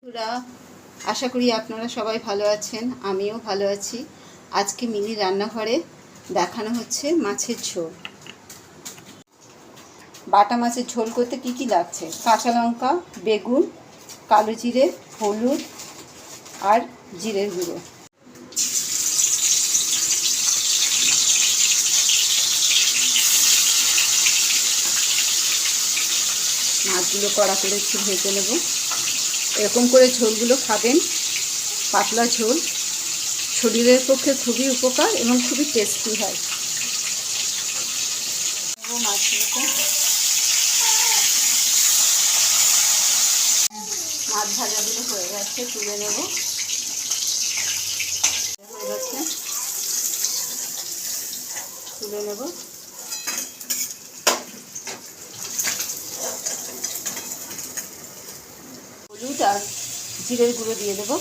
বন্ধুরা, আশা করি আপনারা সবাই ভালো আছেন। আমিও ভালো আছি। আজকে মিনি রান্নাঘরে দেখানো হচ্ছে মাছের ঝোল। বাটা মাছের ঝোল করতে কি কি লাগছে: কাঁচা লঙ্কা, বেগুন, কালো জিরে, হলুদ আর জিরের গুঁড়ো। মাছগুলো কড়া করে একটু ভেজে নেব। এরকম করে ঝোলগুলো খাবেন, পাতলা ঝোল শরীরের পক্ষে খুবই উপকার এবং খুবই টেস্টি হয়। মাছগুলোকে মাছ ভাজাগুলো হয়ে গেছে, তুলে নেব। হয়ে গেছে, তুলে নেব। হলুদ আর জিরের গুঁড়ো দিয়ে দেবো।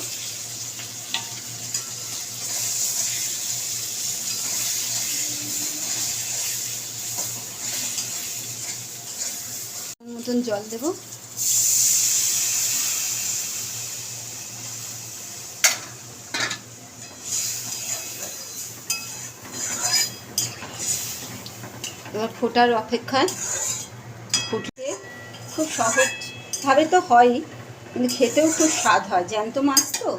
মতন জল দেব। এবার ফোটার অপেক্ষায়, ফুটতে খুব সহজভাবে তো হয়ই, কিন্তু খেতেও খুব স্বাদ হয়। জ্যান্ত মাছ তো।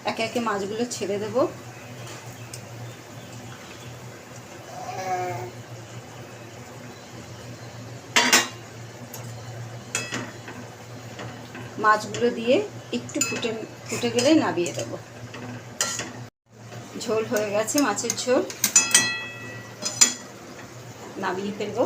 একে একে মাছগুলো ছেড়ে দেব। মাছগুলো দিয়ে একটু ফুটে গেলে নামিয়ে দেব। ঝোল হয়ে গেছে, মাছের ঝোল নামিয়ে ফেলবো।